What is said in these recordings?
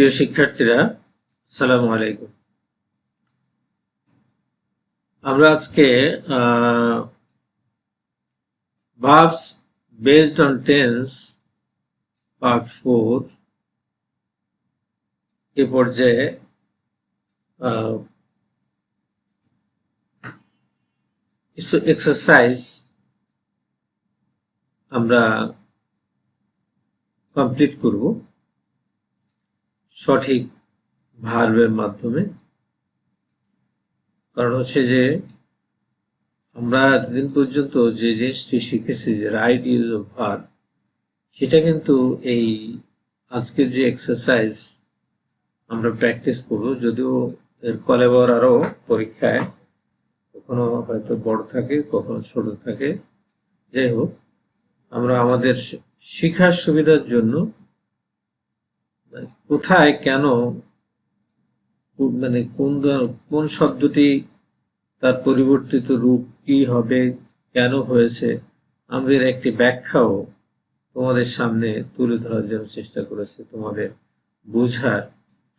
প্রিয় শিক্ষার্থীরা, আসসালামু আলাইকুম। আমরা আজকে verbs based on tense part 4 এ পর্যায়ে কিছু এক্সারসাইজ আমরা কমপ্লিট করব সঠিক ভার্বের মাধ্যমে। কারণ হচ্ছে যে আমরা এতদিন পর্যন্ত যে জিনিসটি শিখেছি যে রাইট ইউজ অফ ভার্ব, সেটা কিন্তু এই আজকের যে এক্সারসাইজ আমরা প্র্যাকটিস করব। যদিও এর কলেবর আরো পরীক্ষায় কখনো হয়তো বড় থাকে, কখনো ছোট থাকে। যাই হোক, আমরা আমাদের শিক্ষার সুবিধার জন্য কোথায় কেন মানে কোন শব্দটি তার পরিবর্তিত রূপ কি হবে, কেন হয়েছে, আমাদের একটি ব্যাখ্যাও তোমাদের সামনে তুলে ধরার জন্য চেষ্টা করেছি, তোমাদের বোঝার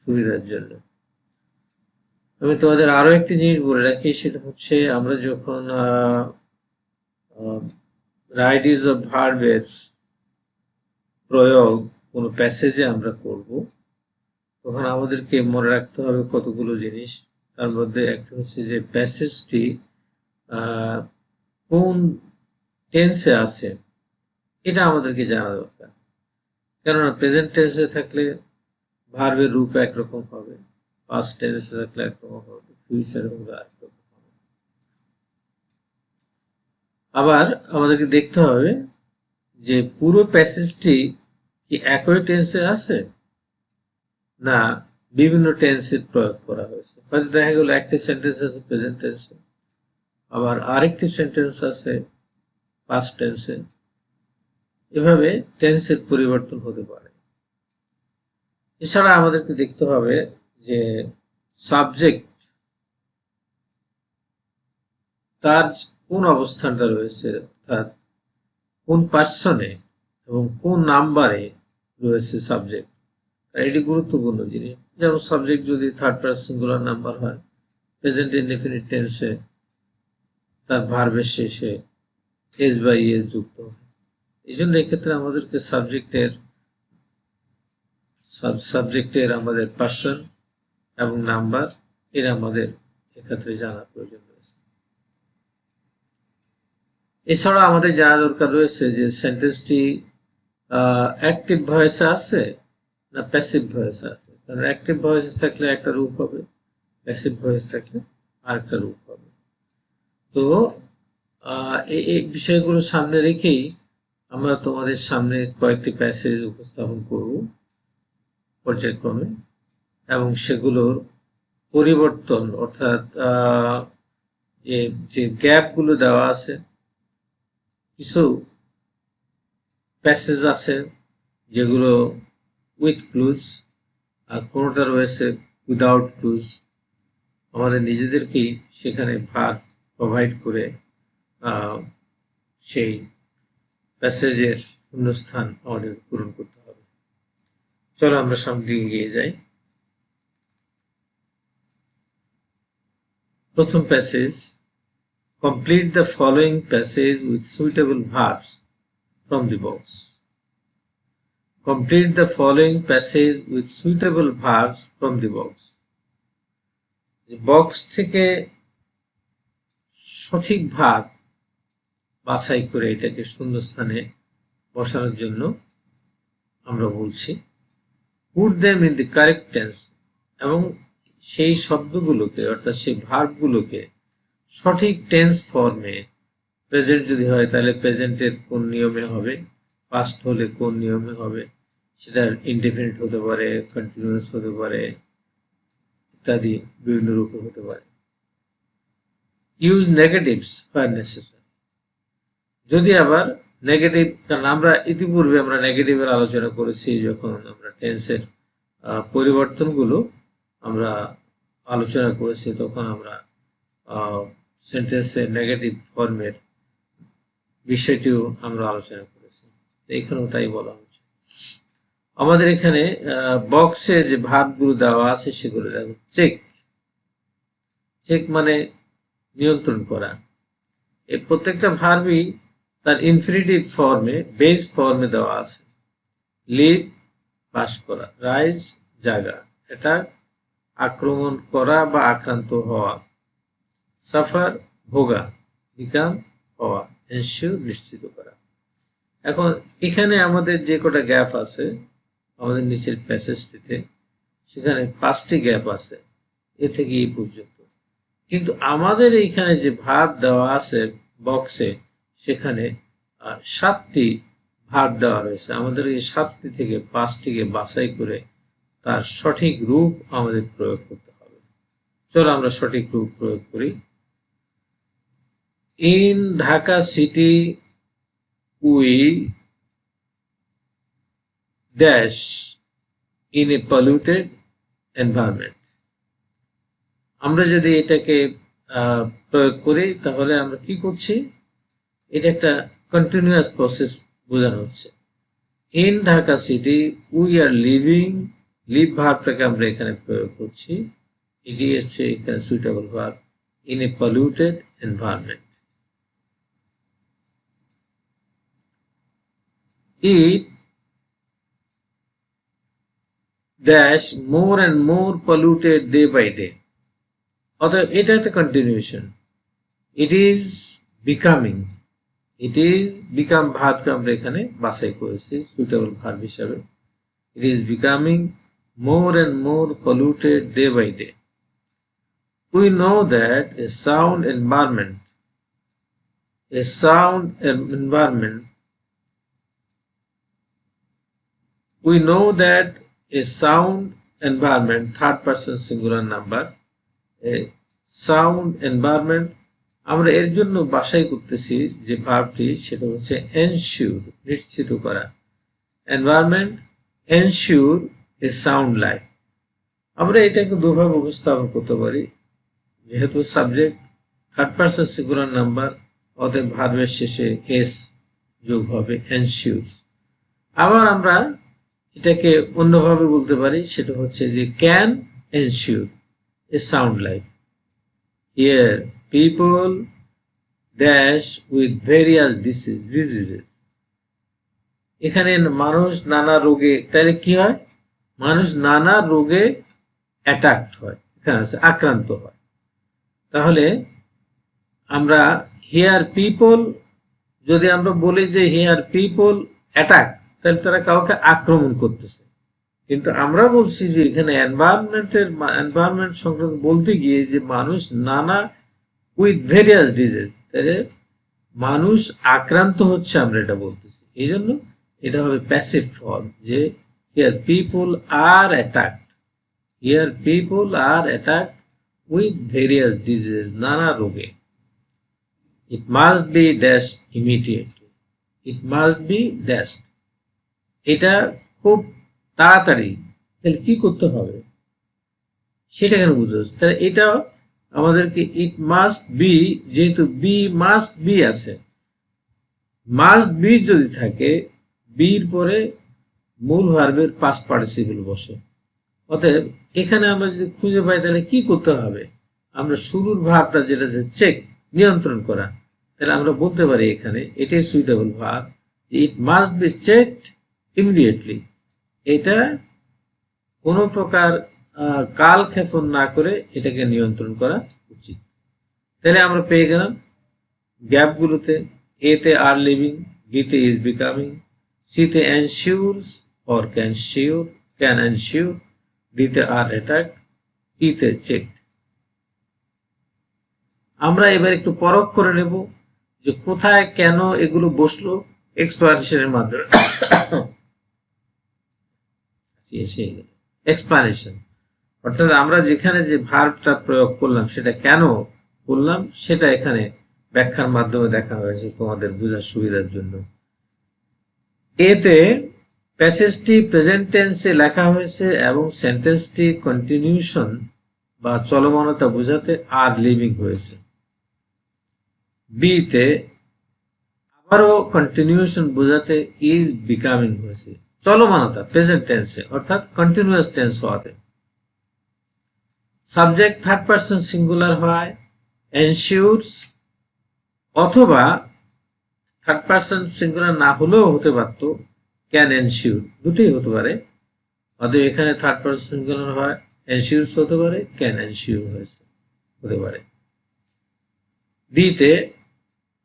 সুবিধার জন্য। আমি তোমাদের আরো একটি জিনিস বলে রাখি, সেটা হচ্ছে আমরা যখন রাইট ইউজ অফ ভার্বের প্রয়োগ কোনো প্যাসেজে আমরা করব, তখন আমাদেরকে মনে রাখতে হবে কতগুলো জিনিস। তার মধ্যে একটা হচ্ছে যে প্যাসেজটি কোন টেন্সে আছে এটা আমাদেরকে জানা দরকার। কেননা প্রেজেন্ট টেন্সে থাকলে ভার্বের রূপ একরকম হবে, পাস্ট টেন্সে থাকলে একরকম হবে, ফিউচারে হলে একরকম হবে। আবার আমাদেরকে দেখতে হবে যে পুরো প্যাসেজটি কি একই টেন্সে আছে না বিভিন্ন টেন্সের প্রয়োগ করা হয়েছে। হয়তো দেখা গেল একটি সেন্টেন্স আছে প্রেজেন্ট টেন্সে, আবার আরেকটি সেন্টেন্স আছে পাস্ট টেন্সে। এভাবে টেন্সের পরিবর্তন হতে পারে। এছাড়া আমাদেরকে দেখতে হবে যে সাবজেক্ট তার কোন অবস্থানটা রয়েছে, অর্থাৎ কোন পার্সনে এবং কোন নাম্বারে রয়েছে সাবজেক্ট। এটি গুরুত্বপূর্ণ জিনিস। যেমন সাবজেক্ট যদি থার্ড পার্সন সিঙ্গুলার নাম্বার হয়, প্রেজেন্ট ইনডেফিনিট টেন্সে তার ভার্বের শেষে এস বা ইএস যুক্ত হয়। এই জন্য এক্ষেত্রে আমাদেরকে সাবজেক্টের আমাদের পার্সন এবং নাম্বার এর আমাদের এক্ষেত্রে জানা প্রয়োজন রয়েছে। এছাড়া আমাদের জানা দরকার রয়েছে যে সেন্টেন্সটি অ্যাক্টিভ ভয়েসে আছে না প্যাসিভ ভয়েসে আছে। কারণ অ্যাক্টিভ ভয়েস থাকলে একটা রূপ হবে, প্যাসিভ ভয়েস থাকলে আরেকটা রূপ হবে। তো এই বিষয়গুলো সামনে রেখেই আমরা তোমাদের সামনে কয়েকটি প্যাসেজ উপস্থাপন করব পর্যায়ক্রমে, এবং সেগুলোর পরিবর্তন অর্থাৎ যে গ্যাপগুলো দেওয়া আছে, কিছু প্যাসেজ আছে যেগুলো উইথ ক্লুজ আর কোনোটা রয়েছে উইদাউট ক্লুজ। আমাদের নিজেদেরকেই সেখানে ভাগ প্রোভাইড করে সেই প্যাসেজের শূন্যস্থান আমাদের পূরণ করতে হবে। চলো আমরা সামনে দিকে এগিয়ে যাই। প্রথম passage, complete the following passage with suitable verbs from the box. Complete the following passage with suitable verbs from the box. Box থেকে সঠিক ভাব বাছাই করে এটাকে শূন্যস্থানে বসানোর জন্য আমরা বলছি put them in the correct tense, এবং সেই শব্দগুলোকে অর্থাৎ সেই ভার্বগুলোকে সঠিক টেন্স ফর্মে, প্রেজেন্ট যদি হয় তাহলে প্রেজেন্টের কোন নিয়মে হবে, পাস্ট হলে কোন নিয়মে হবে, সেটা ইনডেফিনিট হতে পারে, কন্টিনিউয়াস হতে পারে, ইত্যাদি বিভিন্ন রূপে হতে পারে। ইউজ নেগেটিভস হোয়ার নেসেসারি, যদি আবার নেগেটিভ, কারণ আমরা ইতিপূর্বে আমরা নেগেটিভের আলোচনা করেছি যখন আমরা টেন্সের পরিবর্তনগুলো আমরা আলোচনা করেছি, তখন আমরা সেন্টেন্সের নেগেটিভ ফর্মের বিষয়টিও আমরা আলোচনা করেছি। এখানেও তাই বলা হচ্ছে। আমাদের এখানে বক্সে যে ভার্বগুলো দেওয়া আছে সেগুলো দেখো। চেক, চেক মানে নিয়ন্ত্রণ করা। এই প্রত্যেকটা ভার্বই তার ইনফিনিটিভ ফর্মে, বেস ফর্মে দেওয়া আছে। লিভ বাস করা, রাইজ জাগা, এটা আক্রমণ করা বা আক্রান্ত হওয়া, সাফার ভোগা, বিকাম হওয়া, এনশিওর নিশ্চিত করা। এখন এখানে আমাদের যে কটা গ্যাপ আছে আমাদের নিচের প্যাসেজটিতে, সেখানে 5টি গ্যাপ আছে এ থেকে এই পর্যন্ত। কিন্তু আমাদের এইখানে যে ভার্ব দেওয়া আছে বক্সে, সেখানে 7টি ভার্ব দেওয়া রয়েছে। আমাদের এই 7টি থেকে 5টিকে বাছাই করে তার সঠিক রূপ আমাদের প্রয়োগ করতে হবে। চলো আমরা সঠিক রূপ প্রয়োগ করি। In Dhaka city we dash in a polluted environment. আমরা যদি এটাকে প্রয়োগ করি তাহলে আমরা কি করছি, এটা একটা কন্টিনিউয়াস প্রসেস বোঝানো হচ্ছে। In Dhaka city we are living, live ভার্বটাকে আমরা এখানে প্রয়োগ করছি, এটি হচ্ছে এখানে suitable verb. In a polluted environment, it dash more and more polluted day by day. অতএব এটা একটা continuation. It is becoming, it is become ভার্বকে আমরা এখানে বাছাই করেছি সুইটেবল ভার্ব হিসাবে। It is becoming more and more polluted day by day. We know that a sound environment, we know that a sound environment, third person singular number, a sound environment, আমরা এর জন্য বাছাই করতেছি যে ভার্বটি, সেটা হচ্ছে ensure, নিশ্চিত করা। environment ensure a sound life। আমরা এটাকে দুভাবে উপস্থাপন করতে পারি। যেহেতু subject third person singular number, অতএব ভার্বের শেষে এস যোগ হবে, এনশিওরস। আবার আমরা এটাকে অন্যভাবে বলতে পারি, সেটা হচ্ছে যে can ensure a sound life. Here people dash with various diseases. এখানে মানুষ নানা রোগে, তাহলে কি হয়, মানুষ নানা রোগে অ্যাটাকড হয়, এখানে আছে আক্রান্ত হয়। তাহলে আমরা হিয়ার পিপল, যদি আমরা বলি যে হিয়ার পিপল অ্যাটাক, তাহলে তারা কাউকে আক্রমণ করতেছে। কিন্তু আমরা বলছি যে এখানে এনভায়রনমেন্ট সংক্রান্ত বলতে গিয়ে যে মানুষ নানা উইথ ভেরিয়াস ডিজিজ, তাহলে মানুষ আক্রান্ত হচ্ছে, আমরা এটা বলতেছি। এই জন্য এটা হবে প্যাসিভ ফর্ম, যে here people are attacked, here people are attacked with various diseases, নানা রোগে। It must be dashed immediately, it must be dashed, এটা খুব তাড়াতাড়ি। তাহলে কি করতে হবে সেটা কেন বুঝতে হচ্ছে। তাহলে এটা আমাদেরকে ইট মাস্ট বি, যেহেতু বি মাস্ট বি আছে, মাস্ট বি যদি থাকে, বির পরে মূল ভার্বের পাস্ট পার্টিসিপল বসে। অতএব এখানে আমরা যদি খুঁজে পাই তাহলে কি করতে হবে, আমরা শুরুর ভার্বটা যেটা যে চেক, নিয়ন্ত্রণ করা, তাহলে আমরা বলতে পারি এখানে এটাই suitable verb, it must be checked immediately. এটা কোনো প্রকার কালক্ষেপণ না করে এটাকে নিয়ন্ত্রণ করা উচিত। তাহলে আমরা পেয়ে গেলাম গ্যাপগুলোতে, এতে আর লিভিং, বিতে ইজ বিকামিং, সিতে এনশিওরস অর ক্যান এনশিওর, ডিতে আর অ্যাটাক, ইতে চেক। আমরা এবার একটু পরখ করে নেব যে কোথায় কেন এগুলো বসলো এক্সপ্লানেশনের মাধ্যমে। এক্সপ্লানেশন অর্থাৎ আমরা যেখানে যে ভার্বটা প্রয়োগ করলাম সেটা কেন করলাম সেটা এখানে ব্যাখ্যার মাধ্যমে দেখা হয়েছে তোমাদের বোঝার সুবিধার জন্য। এতে প্যাসেজটি প্রেজেন্ট টেন্সে লেখা হয়েছে এবং সেন্টেন্সটি কন্টিনিউশন বা চলমানতা বোঝাতে আর লিভিং হয়েছে। বিতে আবারও কন্টিনিউশন বোঝাতে ইজ বিকামিং হয়েছে। চলমানতা প্রেজেন্ট টেন্সে অর্থাৎ কন্টিনিউয়াস টেন্স হওয়াতে। সাবজেক্ট থার্ড পারসন সিঙ্গুলার হয় এনশিওরস, অথবা থার্ড পারসন সিঙ্গুলার না হলেও হতে পারতো ক্যান এনশিওর, দুটোই হতে পারে। অতএব এখানে থার্ড পারসন সিঙ্গুলার হয় এনশিওরস হতে পারে, ক্যান এনশিওর হতে পারে। ডিতে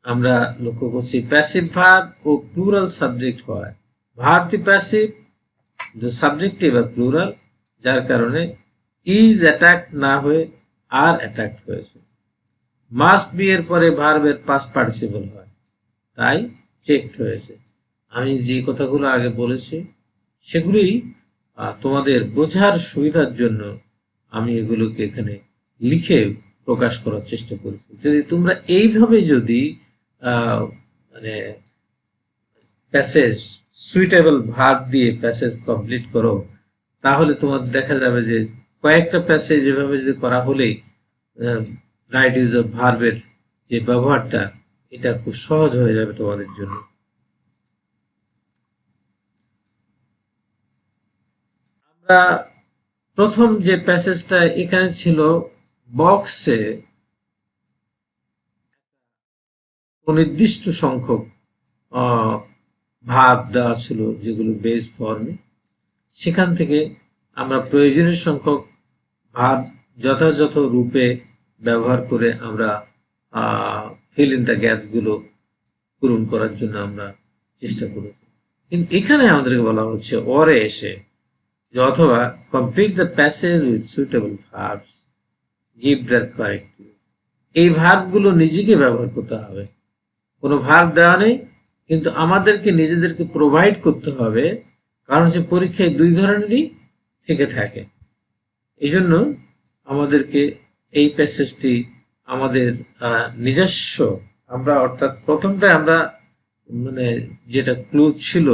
আমরা লক্ষ্য করছি প্যাসিভ ভার্ব ও প্লুরাল সাবজেক্ট হয়। ভার্বটি প্যাসিভ, সাবজেক্টিভ আর প্লুরাল, যার কারণে ইজ অ্যাটাক না হয়ে আর অ্যাটাক হয়েছে। মাস্ট বি এর পরে ভার্বের পাস্ট পার্টিসিপল হয়, তাই চেকড হয়েছে। আমি যে কথাগুলো আগে বলেছি সেগুলি তোমাদের বোঝার সুবিধার জন্য আমি এগুলোকে এখানে লিখে প্রকাশ করার চেষ্টা করেছি। যদি তোমরা এইভাবে যদি মানে প্যাসেজ সুইটেবল ভার্ব দিয়ে প্যাসেজ কমপ্লিট করো, তাহলে তোমার দেখা যাবে যে কয়েকটা প্যাসেজ এভাবে যদি করা হলেই রাইট ইউজ অফ ভার্বের যে ব্যবহারটা এটা খুব সহজ হয়ে যাবে তোমাদের জন্য। আমরা প্রথম যে প্যাসেজটা এখানে ছিল, বক্সে নির্দিষ্ট সংখ্যক ভার্ব দেওয়া ছিল যেগুলো বেস ফর্মে, সেখান থেকে আমরা প্রয়োজনীয় সংখ্যক ভার্ব যথাযথ রূপে ব্যবহার করে আমরা ফিল ইন দ্য গ্যাপস গুলো পূরণ করার জন্য আমরা চেষ্টা করেছি। কিন্তু এখানে আমাদেরকে বলা হচ্ছে ওরে এসে যে অথবা complete the passage with suitable verbs, give the correct. এই ভার্বগুলো নিজেকে ব্যবহার করতে হবে, কোনো ভার্ব দেওয়া নেই, কিন্তু আমাদেরকে নিজেদেরকে প্রোভাইড করতে হবে, কারণ হচ্ছে পরীক্ষায় দুই ধরনেরই থেকে থাকে। এই জন্য আমাদেরকে এই প্যাসেজটি আমাদের নিজস্ব, আমরা অর্থাৎ প্রথমটা আমরা মানে যেটা ক্লু ছিল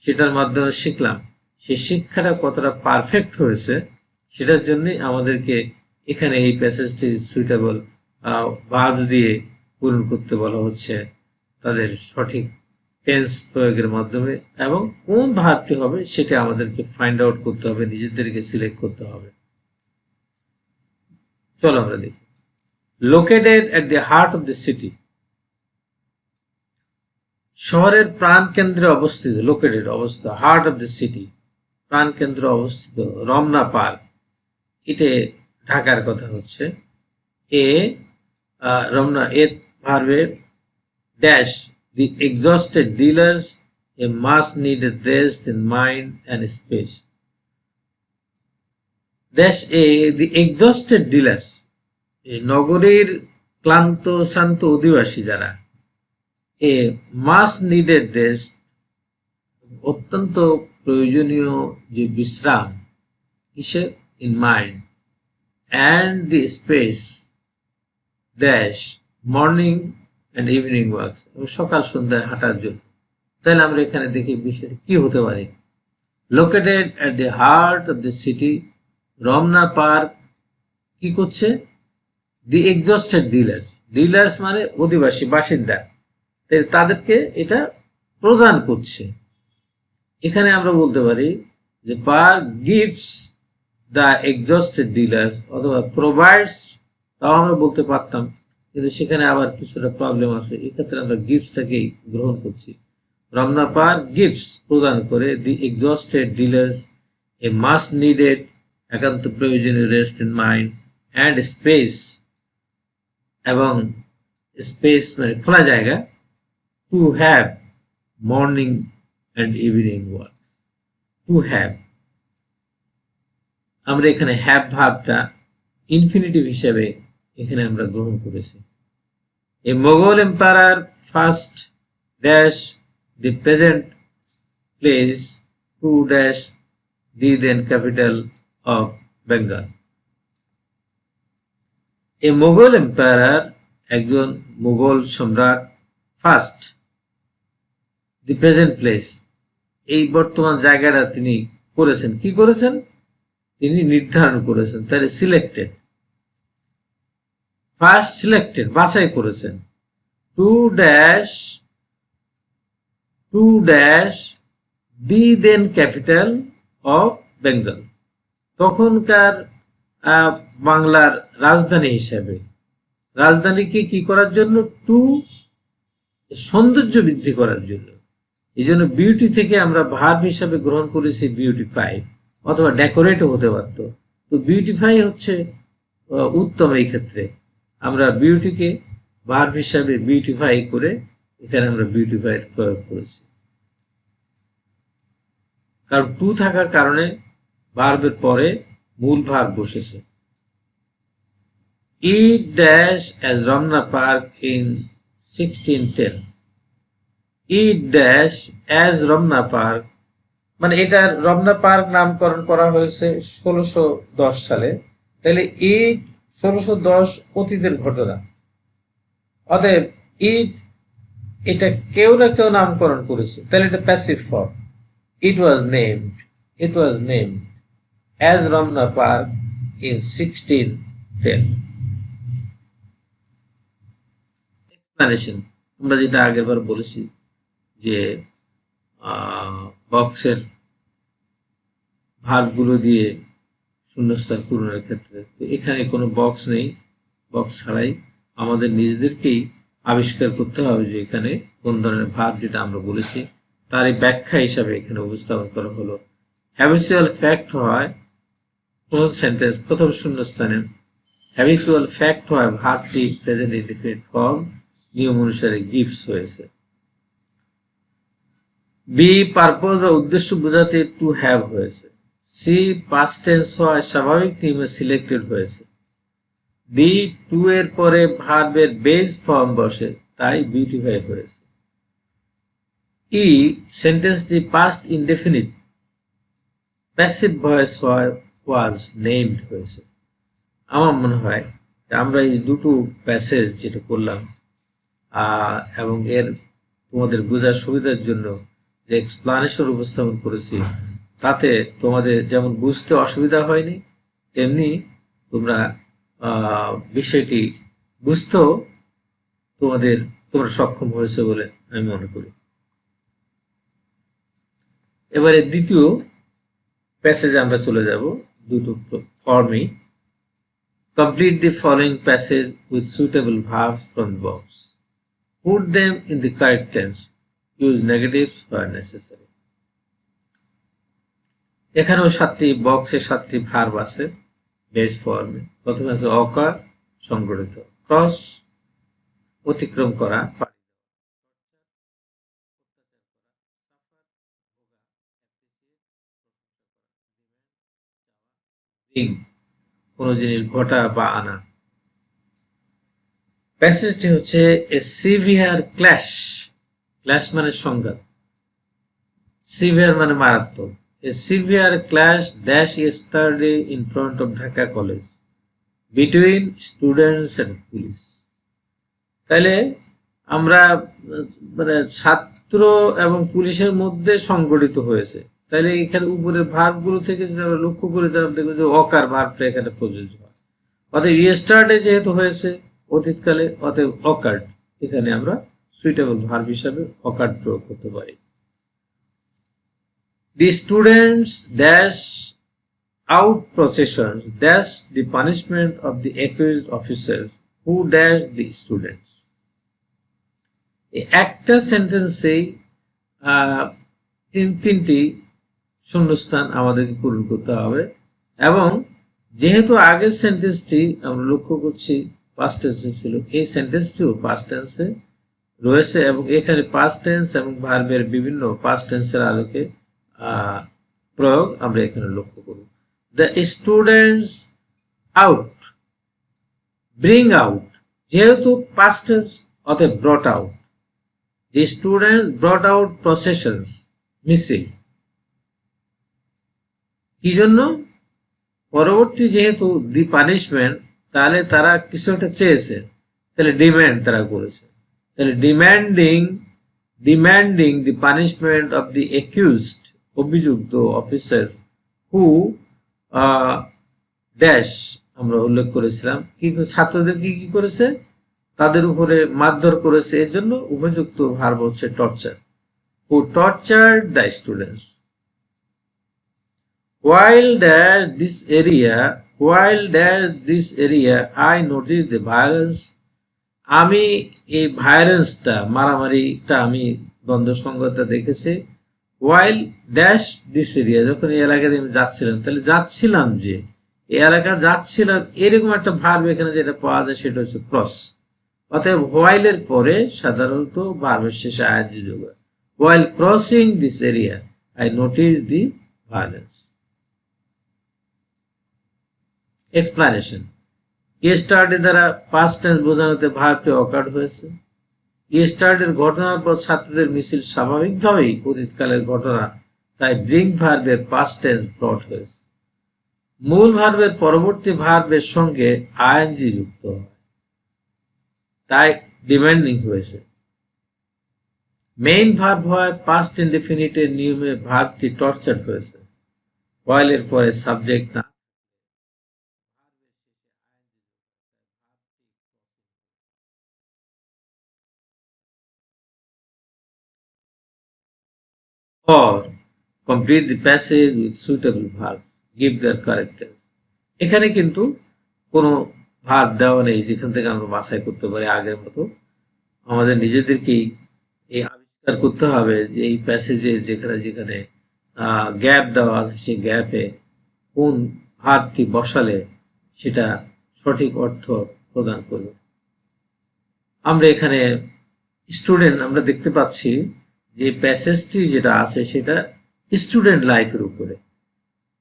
সেটার মাধ্যমে শিখলাম, সেই শিক্ষাটা কতটা পারফেক্ট হয়েছে সেটার জন্যই আমাদেরকে এখানে এই প্যাসেজটি সুইটেবল ভার্বস দিয়ে পূরণ করতে বলা হচ্ছে, তাদের সঠিক টেন্স প্রয়োগের মাধ্যমে, এবং কোন ভার্বটি হবে সেটা আমাদেরকে ফাইন্ড আউট করতে হবে, নিজেদেরকে সিলেক্ট করতে হবে। চলো আমরা দেখি। Located at the heart of the city, শহরের প্রাণ কেন্দ্রে অবস্থিত। লোকেটেড অবস্থিত, হার্ট অফ দ্য সিটি প্রাণ কেন্দ্রে অবস্থিত রমনা পার্ক, এটা ঢাকার কথা হচ্ছে। রমনা এ ভার্বে dash the exhausted dealers a much needed rest in mind and space. Dash the exhausted dealers, নগরীর ক্লান্ত শান্ত অধিবাসী যারা, এ মাস নিডেড রেস্ট অত্যন্ত প্রয়োজনীয় যে বিশ্রাম, কিসে, in mind, and the space dash morning and evening walk, সকাল সন্ধ্যায় হাঁটার জন্য। তাহলে আমরা এখানে দেখি বিষয়টি কি হতে পারে। Located at the heart of the city, Ramna park কি করছে, দি এক্সস্টেড ডিলার্স, ডিলার্স মানে অধিবাসী বাসিন্দা, তাদেরকে এটা প্রদান করছে। এখানে আমরা বলতে পারি যে park gives the exhausted dealers, অথবা প্রোভাইডস, তাও আমরা বলতে পারতাম, কিন্তু সেখানে আবার কিছুটা প্রবলেম আছে, এক্ষেত্রে আমরা গিফটসটাকেই গ্রহণ করছি। রমনা পার্ক গিফটস প্রদান করে দি এক্সস্টেড ডিলার্স এ মাস নিডেড, একান্ত প্রয়োজনীয় rest in mind and space, এবং স্পেস মানে খোলা জায়গা, to have morning and evening walk. To have, আমরা এখানে হ্যাভ ভার্বটা ইনফিনিটিভ হিসেবে এখানে আমরা গ্রহণ করেছি। A Mughal emperor first dash the present place to dash the then capital of Bengal. A Mughal emperor, একজন মুঘল সম্রাট, ফার্স্ট দি প্রেজেন্ট প্লেস, এই বর্তমান জায়গাটা তিনি করেছেন, কি করেছেন, তিনি নির্ধারণ করেছেন, তাহলে সিলেক্টেড, ফার্স্ট সিলেক্টেড বাছাই করেছেন, to dash the then capital of Bengal, তখনকার বাংলার রাজধানী হিসাবে। রাজধানীকে কি করার জন্য? টু সৌন্দর্য বৃদ্ধি করার জন্য। এই জন্য বিউটি থেকে আমরা ভার্ব হিসাবে গ্রহণ করেছি বিউটিফাই, অথবা ডেকোরেটও হতে পারত। তো বিউটিফাই হচ্ছে উত্তম। এই ক্ষেত্রে আমরা বিউটিকে ভার্ব হিসাবে বিউটিফাই করে এখানে আমরা বিউটিফাই প্রয়োগ করেছি, কারণ টু থাকার কারণে ভার্বের পরে মূল ভার্ব বসেছে। Eat dash as Ramna Park in 1610. Eat dash as Ramna Park, মানে এটার রমনা পার্ক নামকরণ করা হয়েছে 1610 সালে। তাহলে ইট 1610 অতীতের ঘটনা, অতএব ইট এটা কেউ না কেউ নামকরণ করেছে, তাহলে এটা passive form. It was named as Ramna park in 1610। Explanation, আমরা যেটা আগের বার বলেছি যে বক্সের ভাগগুলো দিয়ে শূন্যস্থান পূরণের ক্ষেত্রে, তো এখানে কোনো বক্স নেই। বক্স ছাড়াই আমাদের নিজেদেরকেই আবিষ্কার করতে হবে যে এখানে কোন ধরনের ভাব, যেটা আমরা বলেছি তারই ব্যাখ্যা হিসাবে এখানে উপস্থাপন করা হলো। হ্যাবিচুয়াল ফ্যাক্ট হয় প্রথম সেন্টেন্স, প্রথম শূন্যস্থানে হ্যাবিচুয়াল ফ্যাক্ট হয় ভাবটি প্রেজেন্ট ইনডিফিনিট ফর্ম নিয়ম অনুসারে গিফটস হয়েছে। বি পারপোজ বা উদ্দেশ্য বোঝাতে টু হ্যাভ হয়েছে। সি পাস্ট টেন্স হয় স্বাভাবিক নিয়মে সিলেক্টেড হয়েছে। ডি টু এর পরে ভার্বের বেস ফর্ম বসে, তাই বিউটিফাই হয়েছে। ই সেন্টেন্সটি পাস্ট ইনডেফিনিট প্যাসিভ ভয়েস হয় ওয়াজ নেমড হয়েছে। আমার মনে হয় আমরা এই দুটো প্যাসেজ যেটা করলাম এবং এর তোমাদের বোঝার সুবিধার জন্য যে এক্সপ্লানেশন উপস্থাপন করেছি, তাতে তোমাদের যেমন বুঝতে অসুবিধা হয়নি, তেমনি তোমরা বিষয়টি বুঝতেও তোমরা সক্ষম হয়েছে বলে আমি মনে করি। এবারে দ্বিতীয় প্যাসেজে আমরা চলে যাব, দুটো ফর্মই। Complete the following passage with suitable verbs from the box. Put them in the correct tense. Use negatives where necessary. এখানেও বক্সে 7টি ভার্ব আছে বেস ফর্মে। প্রথমে আছে অকার, সংগঠিত; ক্রস, অতিক্রম করা; কোন জিনিস ঘটা বা আনা। প্যাসেজটি হচ্ছে এ সিভিয়ার ক্ল্যাশ। ক্ল্যাশ মানে সংঘাত, সিভিয়ার মানে মারাত্মক। A severe clash dash yesterday in front of Dhaka college between students and police. তাহলে আমরা মানে ছাত্র এবং পুলিশের মধ্যে সংগঠিত হয়েছে। তাহলে এখানে উপরে ভার্বগুলো থেকে যদি আমরা লক্ষ্য করি, তাহলে দেখবো যে অকার ভার্বটা এখানে প্রযোজ্য হয়। অতএব ইয়েস্টারডে যেহেতু হয়েছে অতীতকালে, অতএব অকার্ড, এখানে আমরা সুইটেবল ভার্ব হিসাবে অকার্ড প্রয়োগ করতে পারি। The students dash out processions dash the punishment of the accused officers who dash the students. একটা সেন্টেন্সেই তিনটি শূন্যস্থান আমাদেরকে পূরণ করতে হবে, এবং যেহেতু আগের সেন্টেন্সটি আমরা লক্ষ্য করছি পাস্ট টেন্সে ছিল, এই সেন্টেন্সটিও পাস্ট টেন্সে রয়েছে, এবং এখানে পাস্ট টেন্স এবং ভার্বের বিভিন্ন পাস্ট টেন্সের আলোকে প্রয়োগ আমরা এখানে লক্ষ্য করব। The students out, bring out, যেহেতু পাস্ট টেন্স অতএব ব্রট out. The students brought out processions, missing. কি জন্য? পরবর্তী যেহেতু দি পানিশমেন্ট, তাহলে তারা কিছু একটা চেয়েছে, তাহলে ডিম্যান্ড তারা করেছে। তাহলে demanding the punishment of the accused, অভিযুক্ত অফিসার, হু ড্যাশ আমরা উল্লেখ করেছিলাম কি ছাত্রদের কি করেছে, তাদের উপরে মারধর করেছে। এর জন্য উপযুক্ত ভার্ব হচ্ছে torture. who tortured the students. While this area, I noticed the violence. আমি এই ভায়োলেন্সটা, মারামারিটা আমি দ্বন্দ্ব সংঘাতটা দেখেছি। while dash this area, যখন এই এলাকাতে আমি যাচ্ছিলাম, তাহলে যাচ্ছিলাম যে এই এলাকা যাচ্ছিলাম, এরকম একটা ভার্ব এখানে যেটা পাওয়া যায় সেটা হচ্ছে ক্রস। অতএব while এর পরে সাধারণত ভার্বের শেষে আইএনজি যোগ হয়। while crossing this area, I noticed the violence. Explanation, yesterday দ্বারা পাস্ট টেন্স বোঝানোতে ভার্বটি অকার্ড হয়েছে। ইয়েস্টারডের ঘটনার পর ছাত্রদের মিছিল স্বাভাবিকভাবেই অতীতকালের ঘটনা, তাই ব্রিং ভার্বের পাস্ট টেন্স ব্রট হয়েছে। মূল ভার্বের পরবর্তী ভার্বের সঙ্গে আইএনজি যুক্ত হয়, তাই ডিমান্ডিং হয়েছে। মেইন ভার্ব হয় পাস্ট ইনডেফিনিটের নিয়মে ভার্বটি টর্চার হয়েছে। while এর পরে সাবজেক্ট না or complete the passage with suitable verb, give their correct tense. এখানে কিন্তু কোনো ভার্ব দেওয়া নেই যেখান থেকে আমরা বাছাই করতে পারি। আগের মতো আমাদের নিজেদেরকেই এই আবিষ্কার করতে হবে যে এই প্যাসেজে যেখানে যেখানে গ্যাপ দেওয়া আছে সেই গ্যাপে কোন ভার্বটি বসালে সেটা সঠিক অর্থ প্রদান করবে। আমরা এখানে স্টুডেন্ট আমরা দেখতে পাচ্ছি যে প্যাসেজটি যেটা আছে সেটা স্টুডেন্ট লাইফের উপরে।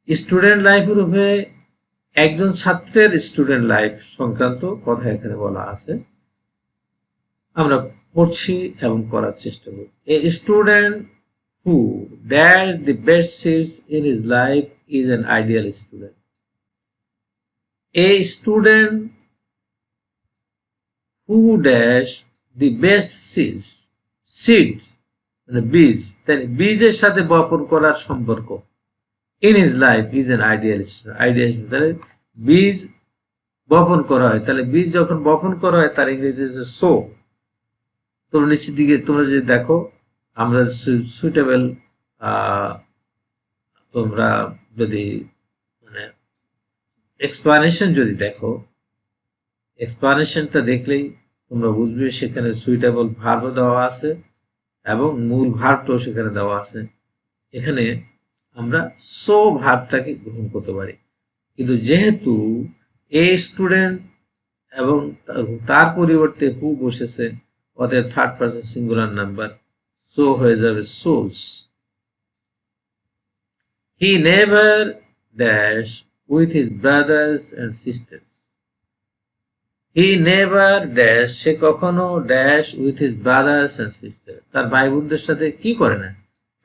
স্টুডেন্ট লাইফের উপরে একজন ছাত্রের স্টুডেন্ট লাইফ সংক্রান্ত কথা এখানে বলা আছে। আমরা পড়ছি এবং পড়ার চেষ্টা করি। A student who dash the best seats in his life is an ideal student. A student who dash the best seats, seeds মানে বীজ, তাই বীজের সাথে বপন করার সম্পর্ক। In his life is an ideal ideal, তাহলে বীজ বপন করা হয়, তাহলে বীজ যখন বপন করা হয় তার ইংরেজি হচ্ছে সো। তোমরা নিচের দিকে তোমরা যদি দেখো, আমরা সুইটেবল তোমরা যদি মানে এক্সপ্লানেশন যদি দেখো, এক্সপ্লানেশনটা দেখলেই তোমরা বুঝবে সেখানে সুইটেবল ভার্বও দেওয়া আছে এবং মূল ভার্বটাও সেখানে দেওয়া আছে। এখানে আমরা সো ভার্বটাকে গ্রহণ করতে পারি, কিন্তু যেহেতু এ স্টুডেন্ট এবং তার পরিবর্তে হু বসেছে, অতএব third person singular number, so হয়ে যাবে sows. He never dash with his brothers and sisters. He never dash, সে কখনো dash with his brothers and sister, তার ভাই বোনদের সাথে কি করে না,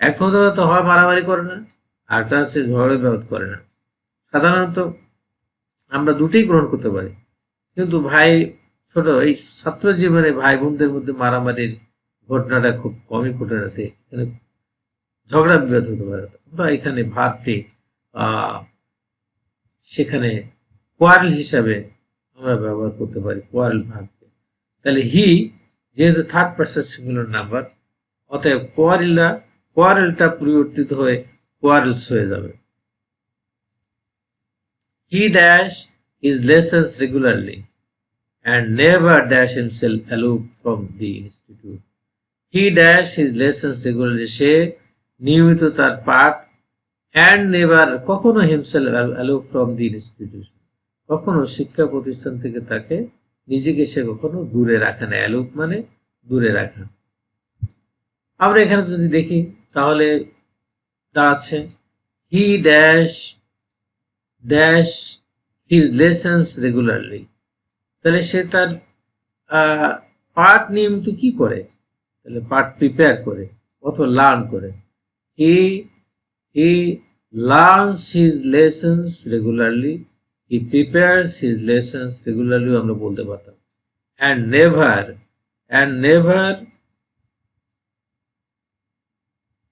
এক প্রথমত হয় মারামারি করে না, আরটা হচ্ছে ঝড়ে ব্যবহার করে না। সাধারণত আমরা দুটোই গ্রহণ করতে পারি, কিন্তু ভাই ছোট এই ছাত্র জীবনে ভাই বোনদের মধ্যে মারামারির ঘটনাটা খুব কমই ঘটে থাকে, এখানে ঝগড়া বিবাদ হতে পারে। আমরা এখানে ভাবটি সেখানে কোয়ারেল হিসাবে আমরা ব্যবহার করতে পারি কোয়ারেল ভাবকে। তাহলে হি যেহেতু থার্ড পারসন সিঙ্গুলার নাম্বার, অতএব কোয়ারেলটা পরিবর্তিত হয়ে কোয়ারেলস হয়ে যাবে। He dash his lessons regularly and never dash himself aloof from the institute. He dash his lessons regularly, সে নিয়মিত তার পাঠ, and never কখনো himself aloof from the institution, কখনো শিক্ষা প্রতিষ্ঠান থেকে তাকে নিজেকে সে কখনো দূরে রাখে না। aloof মানে দূরে রাখা। আমরা এখানে যদি দেখি তাহলে দাঁড়াচ্ছে he dash his lessons regularly, তাহলে সে তার পাঠ নিয়মিত কি করে, তাহলে পাঠ প্রিপেয়ার করে অথবা লার্ন করে। he learns his lessons regularly, he prepares his lessons regularly আমরা বলতে পারতাম। and never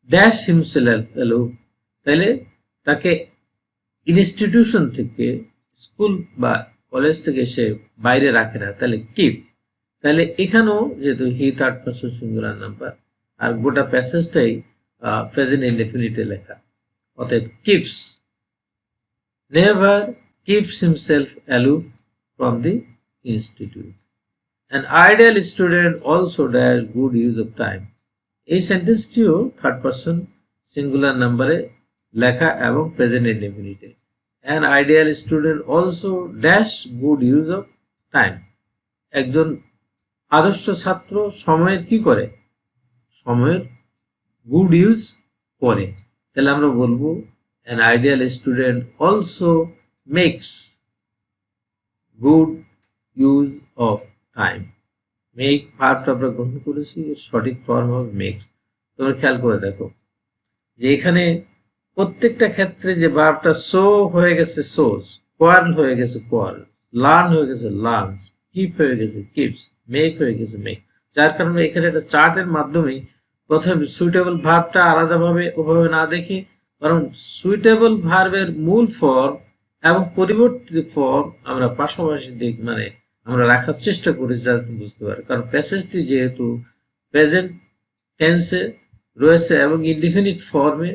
dash himself aloof, তাহলে তাকে ইনস্টিটিউশন থেকে, স্কুল বা কলেজ থেকে সে বাইরে রাখে না, তাহলে কিপ। তাহলে এখানেও যেহেতু he third person singular number, আর গোটা প্যাসেজটাই প্রেজেন্ট ইনডেফিনিটে লেখা। অতএব keeps, never keeps himself aloof from the institute. An ideal student also does good use of time. এই সেন্টেন্সটিও থার্ড পারসন সিঙ্গুলার নাম্বারে লেখা এবং present ইনডেফিনিটে। An ideal student also dash good use of time. একজন আদর্শ ছাত্র সময়ের কি করে? সময়ের গুড ইউজ করে। তাহলে আমরা বলবো an ideal student also makes good use of time. Make ভার্বটা আমরা গ্রহণ করেছি, এর সঠিক ফর্ম হবে মেক্স। তোমরা খেয়াল করে দেখো যে এখানে প্রত্যেকটা ক্ষেত্রে যে ভার্বটা সো হয়ে গেছে সোজ, কোয়ার্ল হয়ে গেছে কোয়ার্ল, লার্ন হয়ে গেছে লার্নস, কিপ হয়ে গেছে কিপস, মেক হয়ে গেছে মেক। যার কারণে এখানে একটা চার্টের মাধ্যমে প্রথমে সুইটেবল ভার্বটা আলাদাভাবে ওভাবে না দেখে বরং সুইটেবল ভার্বের মূল ফর্ম এবং পরিবর্তিত ফর্ম আমরা পাশাপাশি মানে আমরা রাখার চেষ্টা করি যাতে বুঝতে পারি। কারণ প্যাসেজটি যেহেতু প্রেজেন্ট টেন্সে রয়েছে এবং ইনডিফিনিট ফর্মে,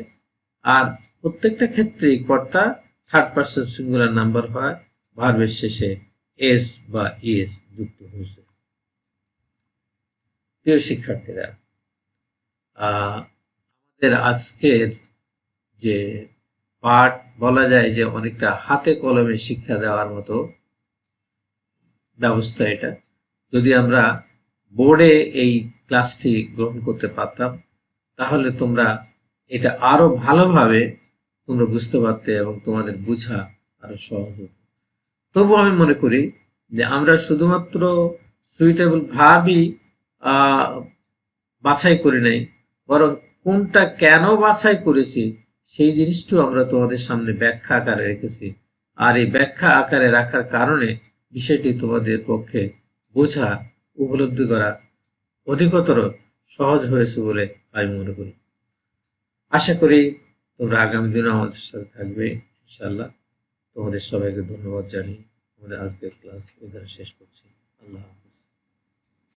আর প্রত্যেকটা ক্ষেত্রেই কর্তা থার্ড পারসন সিঙ্গুলার নাম্বার হয়, ভার্বের শেষে এস বা ইএস যুক্ত হয়েছে। প্রিয় শিক্ষার্থীরা, আমাদের আজকের যে পাঠ বলা যায় যে অনেকটা হাতে কলমে শিক্ষা দেওয়ার মতো ব্যবস্থা এটা। যদি আমরা বোর্ডে এই ক্লাসটি গ্রহণ করতে পারতাম তাহলে তোমরা এটা আরো ভালোভাবে তোমরা বুঝতে পারতে এবং তোমাদের বোঝা আরো সহজ হতো। তবু আমি মনে করি যে আমরা শুধুমাত্র সুইটেবল ভার্বই বাছাই করি নাই, বরং কোনটা কেন বাছাই করেছি সেই জিনিসটাও আমরা তোমাদের সামনে ব্যাখ্যা আকারে রেখেছি। আর এই ব্যাখ্যা আকারে রাখার কারণে বিষয়টি তোমাদের পক্ষে বোঝা, উপলব্ধি করা অধিকতর সহজ হয়েছে বলে আমি মনে করি। আশা করি তোমরা আগামী দিনে আমাদের সাথে থাকবে ইনশাআল্লাহ। তোমাদের সবাইকে ধন্যবাদ জানিয়ে আমাদের আজকের ক্লাস এখানে শেষ করছি। আল্লাহ।